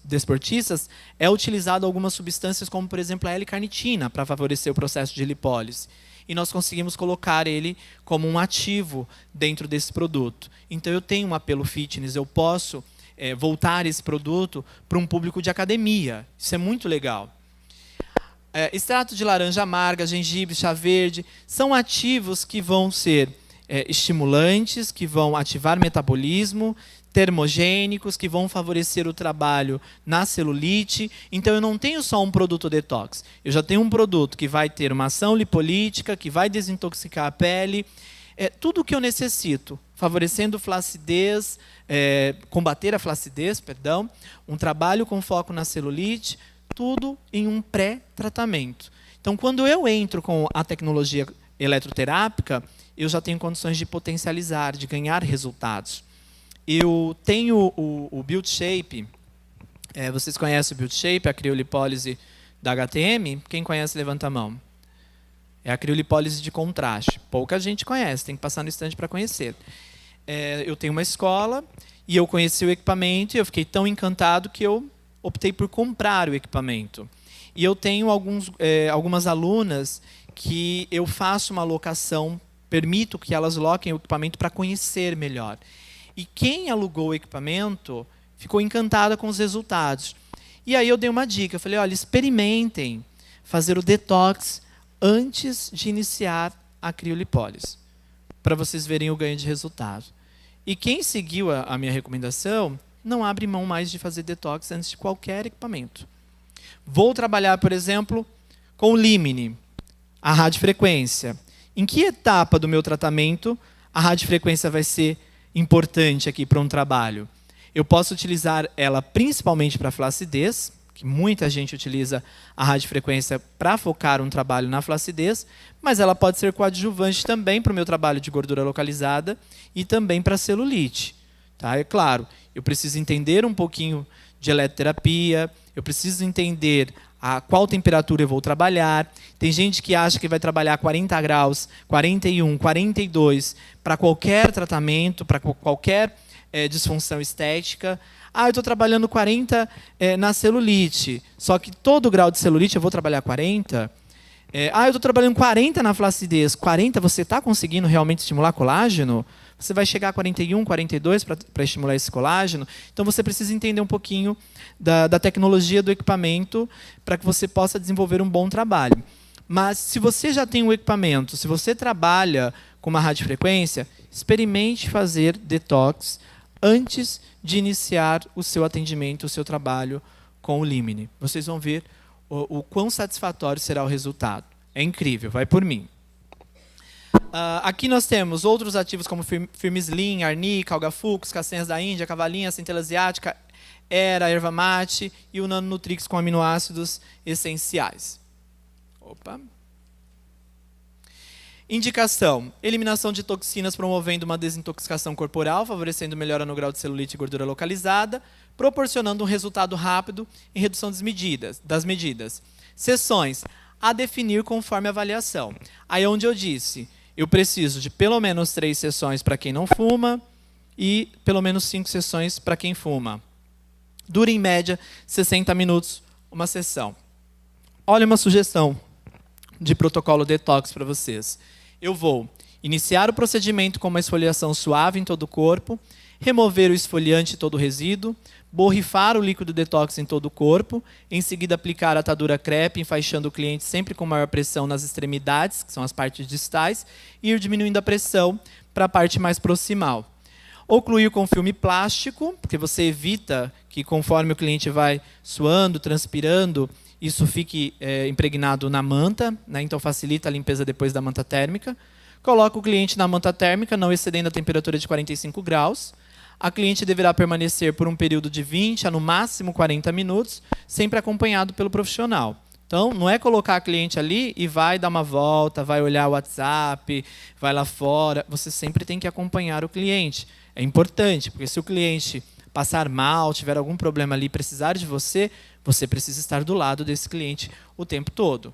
desportistas é utilizado algumas substâncias, como, por exemplo, a L-carnitina, para favorecer o processo de lipólise. E nós conseguimos colocar ele como um ativo dentro desse produto. Então, eu tenho um apelo fitness, eu posso voltar esse produto para um público de academia. Isso é muito legal. Extrato de laranja amarga, gengibre, chá verde, são ativos que vão ser estimulantes, que vão ativar metabolismo, termogênicos, que vão favorecer o trabalho na celulite. Então, eu não tenho só um produto detox. Eu já tenho um produto que vai ter uma ação lipolítica, que vai desintoxicar a pele. Tudo o que eu necessito, favorecendo flacidez, combater a flacidez, perdão, um trabalho com foco na celulite, tudo em um pré-tratamento. Então, quando eu entro com a tecnologia eletroterápica, eu já tenho condições de potencializar, de ganhar resultados. Eu tenho o Build Shape. Vocês conhecem o Build Shape, a criolipólise da HTM? Quem conhece, levanta a mão. É a criolipólise de contraste. Pouca gente conhece, tem que passar no estande para conhecer. Eu tenho uma escola e eu conheci o equipamento e eu fiquei tão encantado que eu optei por comprar o equipamento. E eu tenho algumas alunas que eu faço uma locação, permito que elas loquem o equipamento para conhecer melhor. E quem alugou o equipamento ficou encantada com os resultados. E aí eu dei uma dica, eu falei, olha, experimentem fazer o detox antes de iniciar a criolipólise, para vocês verem o ganho de resultado. E quem seguiu a minha recomendação, não abre mão mais de fazer detox antes de qualquer equipamento. Vou trabalhar, por exemplo, com o Limine, a radiofrequência. Em que etapa do meu tratamento a radiofrequência vai ser importante aqui para um trabalho? Eu posso utilizar ela principalmente para flacidez, que muita gente utiliza a radiofrequência para focar um trabalho na flacidez, mas ela pode ser coadjuvante também para o meu trabalho de gordura localizada e também para celulite. Tá? É claro, eu preciso entender um pouquinho de eletroterapia, eu preciso entender a qual temperatura eu vou trabalhar. Tem gente que acha que vai trabalhar 40 graus, 41, 42 para qualquer tratamento, para qualquer disfunção estética. Eu estou trabalhando 40 na celulite, só que todo grau de celulite eu vou trabalhar 40. Eu estou trabalhando 40 na flacidez. 40, você está conseguindo realmente estimular colágeno? Você vai chegar a 41, 42 para estimular esse colágeno? Então, você precisa entender um pouquinho da tecnologia do equipamento para que você possa desenvolver um bom trabalho. Mas, se você já tem um equipamento, se você trabalha com uma radiofrequência, experimente fazer detox antes de iniciar o seu atendimento, o seu trabalho com o Limine. Vocês vão ver o quão satisfatório será o resultado. É incrível, vai por mim. Aqui nós temos outros ativos como Firmislin, Arnica, Algafux, castanhas da Índia, cavalinha, centela asiática, erva mate e o Nanonutrix com aminoácidos essenciais. Indicação: eliminação de toxinas promovendo uma desintoxicação corporal, favorecendo melhora no grau de celulite e gordura localizada, proporcionando um resultado rápido em redução das medidas. Sessões a definir conforme a avaliação. Aí é onde eu disse, eu preciso de pelo menos 3 sessões para quem não fuma e pelo menos 5 sessões para quem fuma. Dura em média 60 minutos uma sessão. Olha uma sugestão de protocolo detox para vocês. Eu vou iniciar o procedimento com uma esfoliação suave em todo o corpo, remover o esfoliante e todo o resíduo, borrifar o líquido detox em todo o corpo, em seguida aplicar a atadura crepe, enfaixando o cliente sempre com maior pressão nas extremidades, que são as partes distais, e ir diminuindo a pressão para a parte mais proximal. Ocluir com filme plástico, porque você evita que conforme o cliente vai suando, transpirando, isso fique impregnado na manta, né? Então facilita a limpeza depois da manta térmica. Coloca o cliente na manta térmica, não excedendo a temperatura de 45 graus. A cliente deverá permanecer por um período de 20 a no máximo 40 minutos, sempre acompanhado pelo profissional. Então, não é colocar a cliente ali e vai dar uma volta, vai olhar o WhatsApp, vai lá fora. Você sempre tem que acompanhar o cliente. É importante, porque se o cliente passar mal, tiver algum problema ali, precisar de você, você precisa estar do lado desse cliente o tempo todo.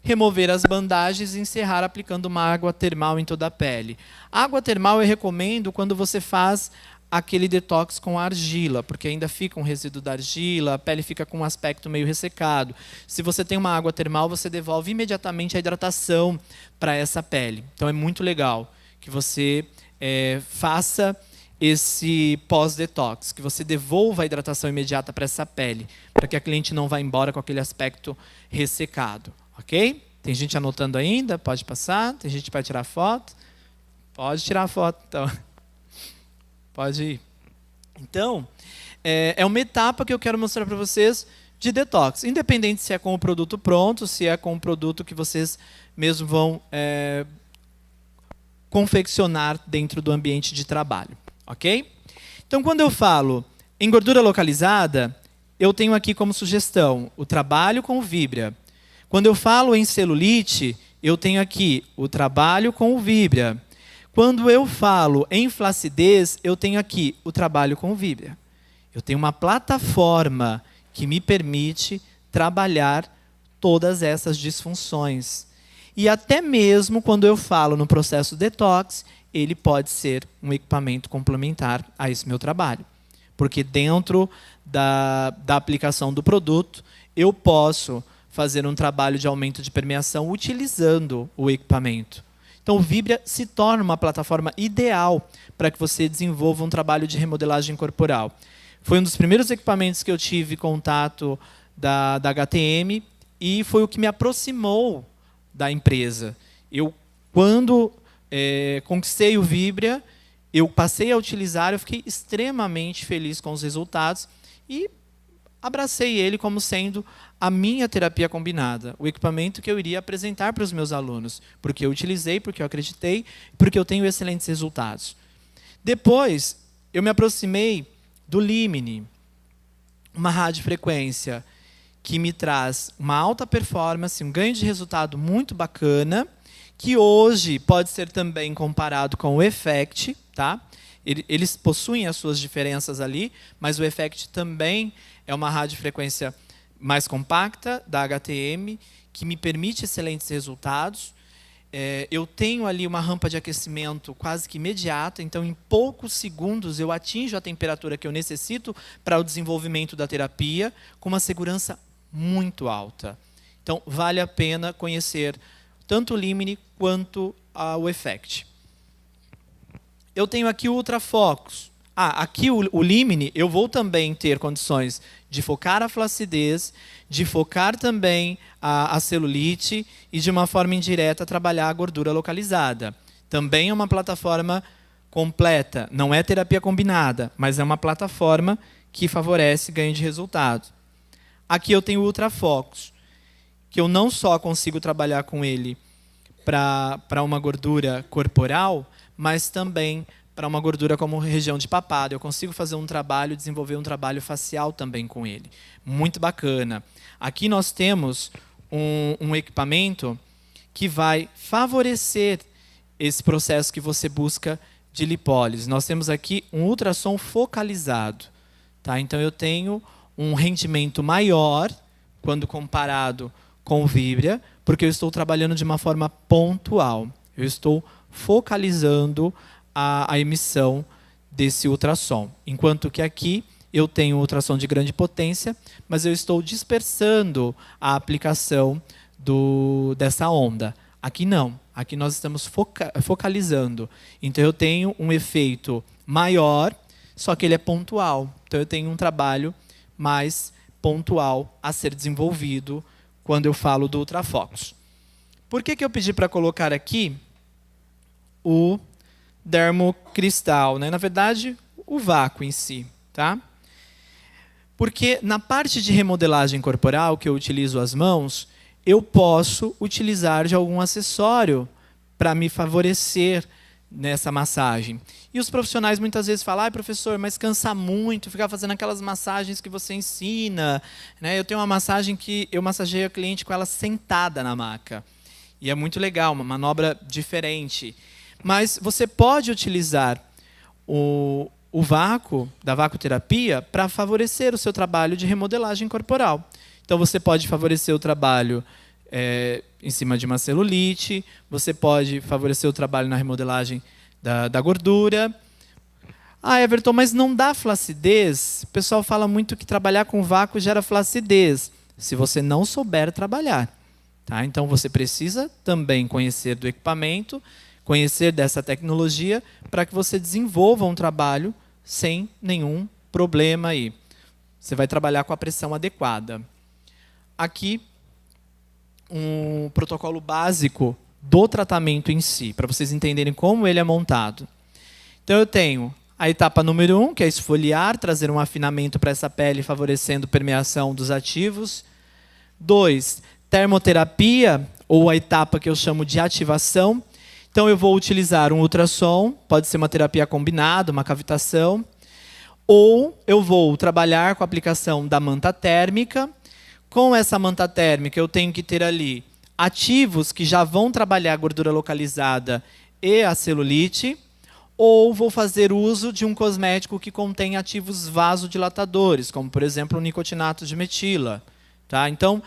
remover as bandagens e encerrar aplicando uma água termal em toda a pele. Água termal eu recomendo quando você faz aquele detox com argila, porque ainda fica um resíduo da argila, a pele fica com um aspecto meio ressecado. Se você tem uma água termal, você devolve imediatamente a hidratação para essa pele. Então é muito legal que você faça esse pós-detox, que você devolva a hidratação imediata para essa pele, para que a cliente não vá embora com aquele aspecto ressecado, ok? Tem gente anotando ainda? Pode passar? Tem gente que vai tirar foto? Pode tirar foto, então. Pode ir. Então, é uma etapa que eu quero mostrar para vocês de detox, independente se é com o produto pronto, se é com o produto que vocês mesmo vão confeccionar dentro do ambiente de trabalho. Ok? Então, quando eu falo em gordura localizada, eu tenho aqui como sugestão o trabalho com o Vibria. Quando eu falo em celulite, eu tenho aqui o trabalho com o Vibria. Quando eu falo em flacidez, eu tenho aqui o trabalho com o Vibria. Eu tenho uma plataforma que me permite trabalhar todas essas disfunções. E até mesmo quando eu falo no processo detox, ele pode ser um equipamento complementar a esse meu trabalho. Porque dentro da aplicação do produto, eu posso fazer um trabalho de aumento de permeação utilizando o equipamento. Então, o Vibria se torna uma plataforma ideal para que você desenvolva um trabalho de remodelagem corporal. Foi um dos primeiros equipamentos que eu tive contato da HTM e foi o que me aproximou da empresa. Quando conquistei o Vibria, eu passei a utilizar, eu fiquei extremamente feliz com os resultados e abracei ele como sendo a minha terapia combinada, o equipamento que eu iria apresentar para os meus alunos, porque eu utilizei, porque eu acreditei, porque eu tenho excelentes resultados. Depois, eu me aproximei do Limine, uma radiofrequência que me traz uma alta performance, um ganho de resultado muito bacana, que hoje pode ser também comparado com o Effect, tá? Eles possuem as suas diferenças ali, mas o Effect também é uma radiofrequência mais compacta da HTM, que me permite excelentes resultados. Eu tenho ali uma rampa de aquecimento quase que imediata, então em poucos segundos eu atinjo a temperatura que eu necessito para o desenvolvimento da terapia, com uma segurança muito alta. Então vale a pena conhecer tanto o Limine quanto o Effect. Eu tenho aqui o Ultra Focus. Aqui o Limine, eu vou também ter condições de focar a flacidez, de focar também a celulite e, de uma forma indireta, trabalhar a gordura localizada. Também é uma plataforma completa, não é terapia combinada, mas é uma plataforma que favorece ganho de resultado. Aqui eu tenho o Ultra Focus, que eu não só consigo trabalhar com ele para uma gordura corporal, mas também para uma gordura como região de papada. Eu consigo fazer um trabalho, desenvolver um trabalho facial também com ele. Muito bacana. Aqui nós temos um equipamento que vai favorecer esse processo que você busca de lipólise. Nós temos aqui um ultrassom focalizado. Tá? Então eu tenho um rendimento maior quando comparado com o Vibria, porque eu estou trabalhando de uma forma pontual. Eu estou focalizando a emissão desse ultrassom. Enquanto que aqui eu tenho ultrassom de grande potência, mas eu estou dispersando a aplicação dessa onda. Aqui não. Aqui nós estamos focalizando. Então eu tenho um efeito maior, só que ele é pontual. Então eu tenho um trabalho mais pontual a ser desenvolvido quando eu falo do ultrafocus. Por que eu pedi para colocar aqui o dermocristal, né? Na verdade, o vácuo em si, tá? Porque na parte de remodelagem corporal, que eu utilizo as mãos, eu posso utilizar de algum acessório para me favorecer nessa massagem. E os profissionais muitas vezes falam: professor, mas cansa muito ficar fazendo aquelas massagens que você ensina, né? Eu tenho uma massagem que eu massageio a cliente com ela sentada na maca. E é muito legal, uma manobra diferente. Mas você pode utilizar o vácuo da vacuoterapia para favorecer o seu trabalho de remodelagem corporal. Então você pode favorecer o trabalho em cima de uma celulite, você pode favorecer o trabalho na remodelagem da gordura. Ah, Everton, mas não dá flacidez? O pessoal fala muito que trabalhar com vácuo gera flacidez, se você não souber trabalhar. Tá? Então, você precisa também conhecer do equipamento, conhecer dessa tecnologia, para que você desenvolva um trabalho sem nenhum problema aí. Você vai trabalhar com a pressão adequada. Aqui, um protocolo básico do tratamento em si, para vocês entenderem como ele é montado. Então, eu tenho a etapa número 1, que é esfoliar, trazer um afinamento para essa pele, favorecendo a permeação dos ativos. 2, termoterapia, ou a etapa que eu chamo de ativação. Então, eu vou utilizar um ultrassom, pode ser uma terapia combinada, uma cavitação. Ou eu vou trabalhar com a aplicação da manta térmica. Com essa manta térmica, eu tenho que ter ali ativos que já vão trabalhar a gordura localizada e a celulite. Ou vou fazer uso de um cosmético que contém ativos vasodilatadores, como, por exemplo, o nicotinato de metila. Tá? Então,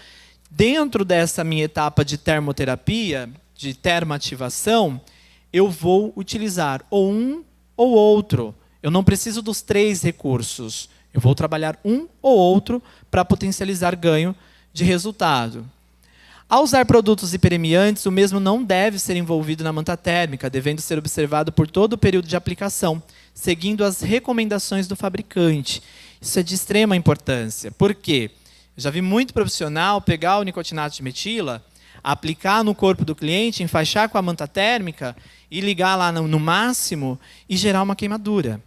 dentro dessa minha etapa de termoterapia, de termoativação, eu vou utilizar ou um ou outro. Eu não preciso dos 3 recursos. Eu vou trabalhar um ou outro para potencializar ganho de resultado. Ao usar produtos hiperemiantes, o mesmo não deve ser envolvido na manta térmica, devendo ser observado por todo o período de aplicação, seguindo as recomendações do fabricante. Isso é de extrema importância. Por quê? Eu já vi muito profissional pegar o nicotinato de metila, aplicar no corpo do cliente, enfaixar com a manta térmica e ligar lá no máximo e gerar uma queimadura.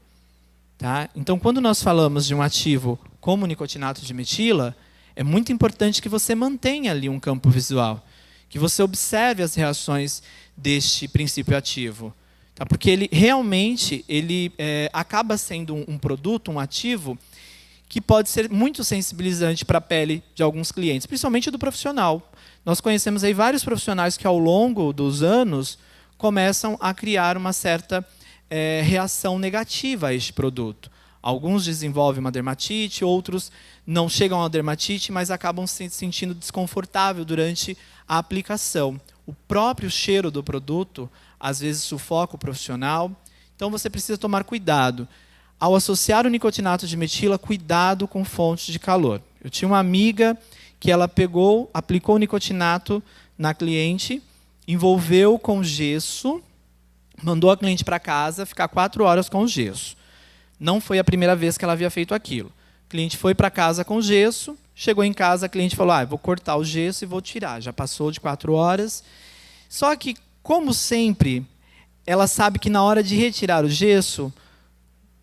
Tá? Então, quando nós falamos de um ativo como o nicotinato de metila, é muito importante que você mantenha ali um campo visual, que você observe as reações deste princípio ativo. Tá? Porque ele realmente acaba sendo um produto, um ativo, que pode ser muito sensibilizante para a pele de alguns clientes, principalmente do profissional. Nós conhecemos aí vários profissionais que, ao longo dos anos, começam a criar uma certa reação negativa a este produto. Alguns desenvolvem uma dermatite, outros não chegam a dermatite, mas acabam se sentindo desconfortável durante a aplicação. O próprio cheiro do produto, às vezes, sufoca o profissional. Então, você precisa tomar cuidado. Ao associar o nicotinato de metila, cuidado com fontes de calor. Eu tinha uma amiga que ela aplicou o nicotinato na cliente, envolveu com gesso, mandou a cliente para casa ficar 4 horas com o gesso. Não foi a primeira vez que ela havia feito aquilo. O cliente foi para casa com gesso, chegou em casa, a cliente falou, vou cortar o gesso e vou tirar. Já passou de 4 horas. Só que, como sempre, ela sabe que na hora de retirar o gesso,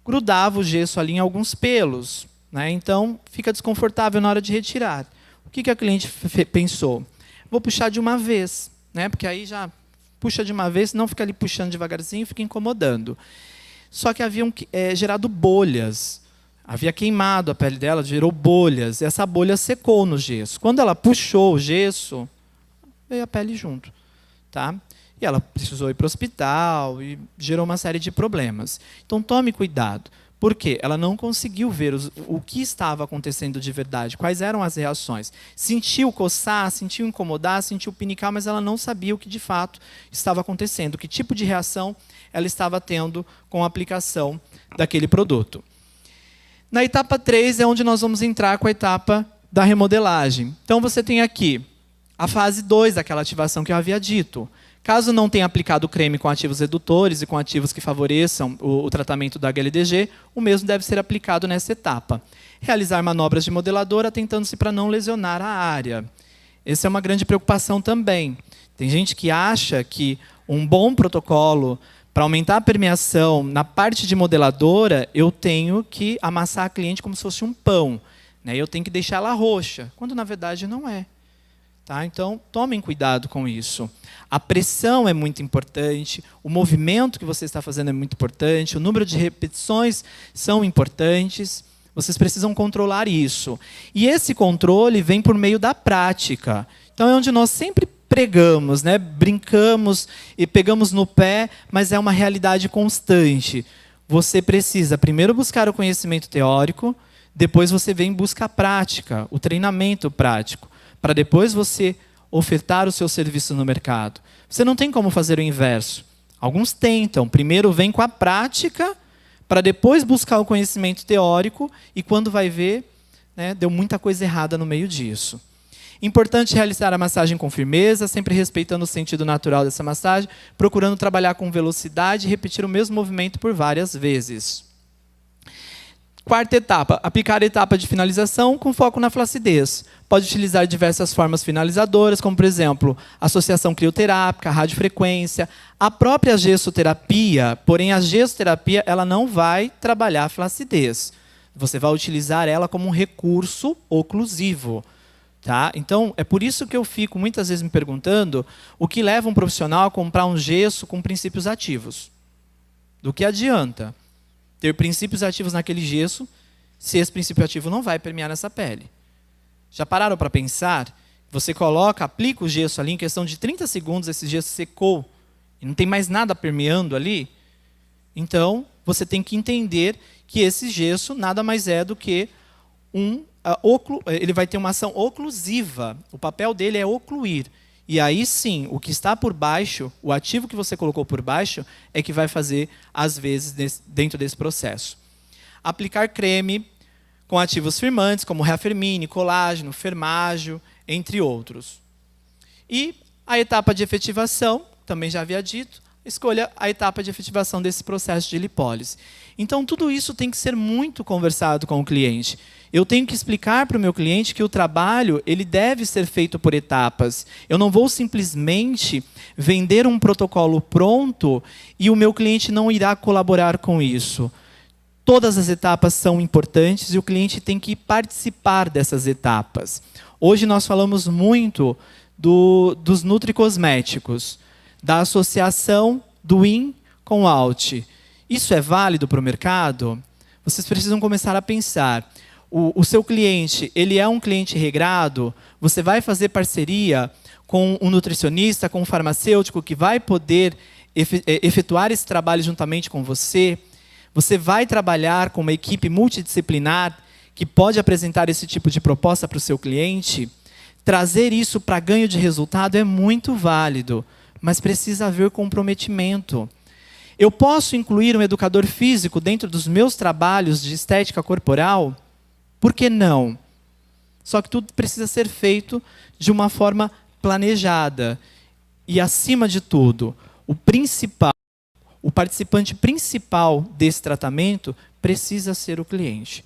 grudava o gesso ali em alguns pelos. Né? Então, fica desconfortável na hora de retirar. O que a cliente pensou? Vou puxar de uma vez, né? Porque aí já puxa de uma vez, não fica ali puxando devagarzinho, fica incomodando. Só que haviam gerado bolhas. Havia queimado a pele dela, gerou bolhas. E essa bolha secou no gesso. Quando ela puxou o gesso, veio a pele junto. Tá? E ela precisou ir para o hospital e gerou uma série de problemas. Então, tome cuidado. Por quê? Ela não conseguiu ver o que estava acontecendo de verdade, quais eram as reações. Sentiu coçar, sentiu incomodar, sentiu pinicar, mas ela não sabia o que de fato estava acontecendo, que tipo de reação ela estava tendo com a aplicação daquele produto. Na etapa 3 é onde nós vamos entrar com a etapa da remodelagem. Então, você tem aqui a fase 2 daquela ativação que eu havia dito. Caso não tenha aplicado o creme com ativos redutores e com ativos que favoreçam o tratamento da HLDG, o mesmo deve ser aplicado nessa etapa. Realizar manobras de modelador, atentando-se para não lesionar a área. Essa é uma grande preocupação também. Tem gente que acha que um bom protocolo para aumentar a permeação na parte de modeladora, eu tenho que amassar a cliente como se fosse um pão. Né? Eu tenho que deixar ela roxa, quando na verdade não é. Tá? Então, tomem cuidado com isso. A pressão é muito importante, o movimento que você está fazendo é muito importante, o número de repetições são importantes, vocês precisam controlar isso. E esse controle vem por meio da prática. Então, é onde nós sempre pregamos, né? Brincamos e pegamos no pé, mas é uma realidade constante. Você precisa primeiro buscar o conhecimento teórico, depois você vem buscar a prática, o treinamento prático, para depois você ofertar o seu serviço no mercado. Você não tem como fazer o inverso. Alguns tentam. Primeiro vem com a prática, para depois buscar o conhecimento teórico, e quando vai ver, né, deu muita coisa errada no meio disso. Importante realizar a massagem com firmeza, sempre respeitando o sentido natural dessa massagem, procurando trabalhar com velocidade e repetir o mesmo movimento por várias vezes. Quarta etapa, aplicar a etapa de finalização com foco na flacidez. Pode utilizar diversas formas finalizadoras, como, por exemplo, associação crioterápica, radiofrequência, a própria gessoterapia, porém a gessoterapia ela não vai trabalhar a flacidez. Você vai utilizar ela como um recurso oclusivo. Tá? Então, é por isso que eu fico muitas vezes me perguntando o que leva um profissional a comprar um gesso com princípios ativos. Do que adianta ter princípios ativos naquele gesso se esse princípio ativo não vai permear nessa pele? Já pararam para pensar? Você coloca, aplica o gesso ali, em questão de 30 segundos, esse gesso secou e não tem mais nada permeando ali? Então, você tem que entender que esse gesso nada mais é do que ele vai ter uma ação oclusiva. O papel dele é ocluir. E aí sim, o que está por baixo, o ativo que você colocou por baixo, é que vai fazer, às vezes, dentro desse processo. Aplicar creme com ativos firmantes, como reafirmine, colágeno, fermágio, entre outros. E a etapa de efetivação, também já havia dito, escolha a etapa de efetivação desse processo de lipólise. Então, tudo isso tem que ser muito conversado com o cliente. Eu tenho que explicar para o meu cliente que o trabalho ele deve ser feito por etapas. Eu não vou simplesmente vender um protocolo pronto e o meu cliente não irá colaborar com isso. Todas as etapas são importantes e o cliente tem que participar dessas etapas. Hoje nós falamos muito dos nutricosméticos, da associação do in com o out. Isso é válido para o mercado? Vocês precisam começar a pensar. O seu cliente, ele é um cliente regrado? Você vai fazer parceria com um nutricionista, com um farmacêutico que vai poder efetuar esse trabalho juntamente com você? Você vai trabalhar com uma equipe multidisciplinar que pode apresentar esse tipo de proposta para o seu cliente? Trazer isso para ganho de resultado é muito válido, mas precisa haver comprometimento. Eu posso incluir um educador físico dentro dos meus trabalhos de estética corporal? Por que não? Só que tudo precisa ser feito de uma forma planejada. E, acima de tudo, o participante principal desse tratamento precisa ser o cliente.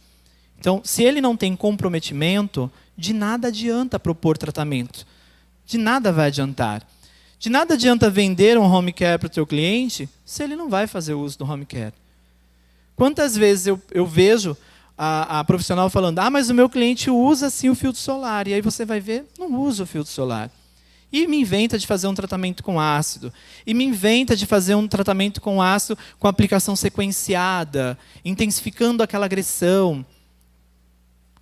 Então, se ele não tem comprometimento, de nada adianta propor tratamento. De nada vai adiantar. De nada adianta vender um home care para o teu cliente se ele não vai fazer uso do home care. Quantas vezes eu vejo a profissional falando, mas o meu cliente usa sim o filtro solar. E aí você vai ver, não usa o filtro solar. E me inventa de fazer um tratamento com ácido. E me inventa de fazer um tratamento com ácido com aplicação sequenciada, intensificando aquela agressão.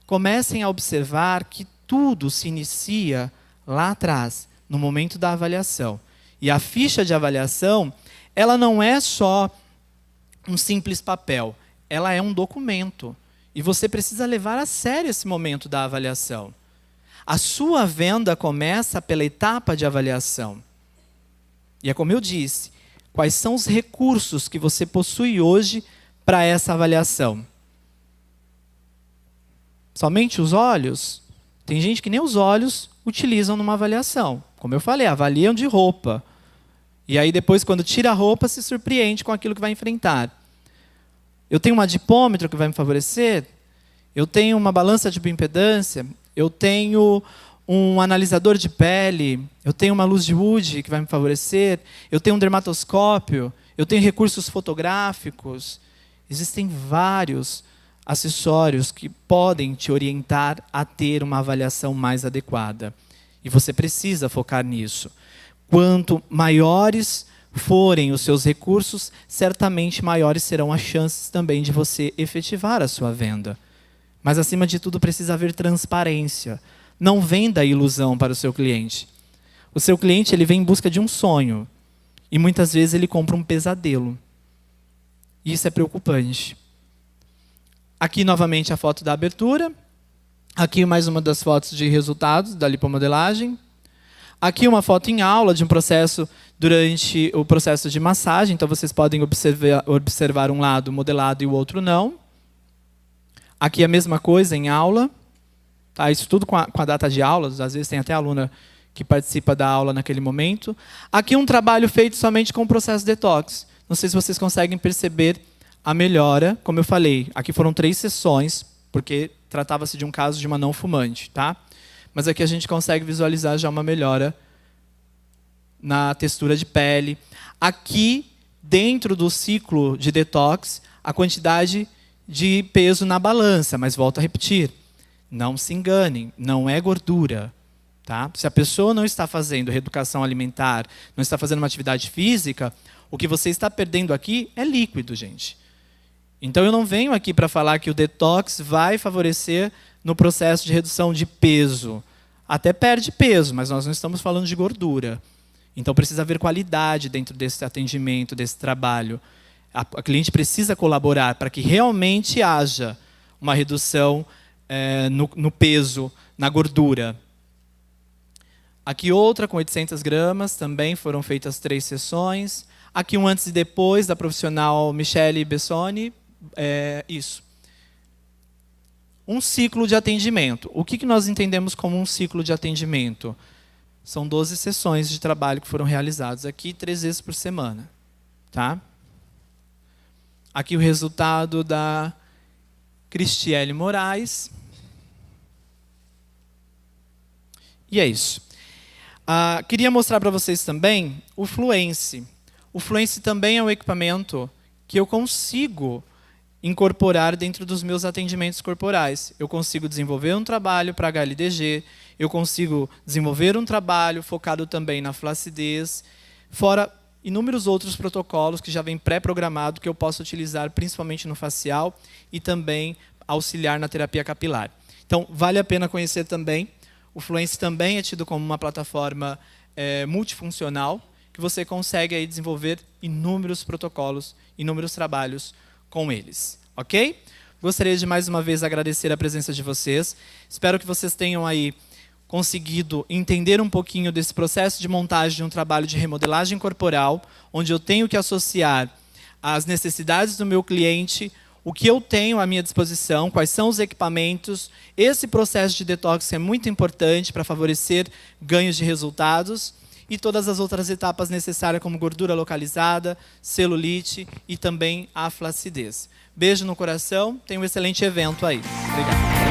Comecem a observar que tudo se inicia lá atrás, no momento da avaliação. E a ficha de avaliação, ela não é só um simples papel, ela é um documento. E você precisa levar a sério esse momento da avaliação. A sua venda começa pela etapa de avaliação. E é como eu disse, quais são os recursos que você possui hoje para essa avaliação? Somente os olhos? Tem gente que nem os olhos utilizam numa avaliação. Como eu falei, avaliam de roupa. E aí depois, quando tira a roupa, se surpreende com aquilo que vai enfrentar. Eu tenho um adipômetro que vai me favorecer? Eu tenho uma balança de bioimpedância? Eu tenho um analisador de pele? Eu tenho uma luz de Wood que vai me favorecer? Eu tenho um dermatoscópio? Eu tenho recursos fotográficos? Existem vários acessórios que podem te orientar a ter uma avaliação mais adequada. E você precisa focar nisso. Quanto maiores forem os seus recursos, certamente maiores serão as chances também de você efetivar a sua venda. Mas, acima de tudo, precisa haver transparência. Não venda a ilusão para o seu cliente. O seu cliente ele vem em busca de um sonho. E muitas vezes ele compra um pesadelo. Isso é preocupante. Aqui, novamente, a foto da abertura. Aqui, mais uma das fotos de resultados da lipomodelagem. Aqui uma foto em aula de um processo durante o processo de massagem. Então, vocês podem observar um lado modelado e o outro não. Aqui a mesma coisa em aula. Tá? Isso tudo com a data de aulas. Às vezes tem até aluna que participa da aula naquele momento. Aqui um trabalho feito somente com o processo detox. Não sei se vocês conseguem perceber a melhora. Como eu falei, aqui foram 3 sessões, porque tratava-se de um caso de uma não fumante. Tá? Mas aqui a gente consegue visualizar já uma melhora na textura de pele. Aqui, dentro do ciclo de detox, a quantidade de peso na balança. Mas volto a repetir, não se enganem, não é gordura. Tá? Se a pessoa não está fazendo reeducação alimentar, não está fazendo uma atividade física, o que você está perdendo aqui é líquido, gente. Então eu não venho aqui para falar que o detox vai favorecer no processo de redução de peso. Até perde peso, mas nós não estamos falando de gordura. Então precisa haver qualidade dentro desse atendimento, desse trabalho. A cliente precisa colaborar para que realmente haja uma redução no peso, na gordura. Aqui outra com 800 gramas, também foram feitas 3 sessões. Aqui um antes e depois da profissional Michele Bessoni. Isso. Um ciclo de atendimento. O que nós entendemos como um ciclo de atendimento? São 12 sessões de trabalho que foram realizadas aqui 3 vezes por semana. Tá? Aqui o resultado da Cristiele Moraes. E é isso. Queria mostrar para vocês também o Fluence. O Fluence também é um equipamento que eu consigo incorporar dentro dos meus atendimentos corporais. Eu consigo desenvolver um trabalho para HLDG, eu consigo desenvolver um trabalho focado também na flacidez, fora inúmeros outros protocolos que já vêm pré-programado que eu posso utilizar principalmente no facial e também auxiliar na terapia capilar. Então, vale a pena conhecer também. O Fluence também é tido como uma plataforma multifuncional que você consegue aí desenvolver inúmeros protocolos, inúmeros trabalhos com eles, ok? Gostaria de mais uma vez agradecer a presença de vocês. Espero que vocês tenham aí conseguido entender um pouquinho desse processo de montagem de um trabalho de remodelagem corporal, onde eu tenho que associar as necessidades do meu cliente, o que eu tenho à minha disposição, quais são os equipamentos. Esse processo de detox é muito importante para favorecer ganhos de resultados e todas as outras etapas necessárias, como gordura localizada, celulite e também a flacidez. Beijo no coração, tenha um excelente evento aí. Obrigado.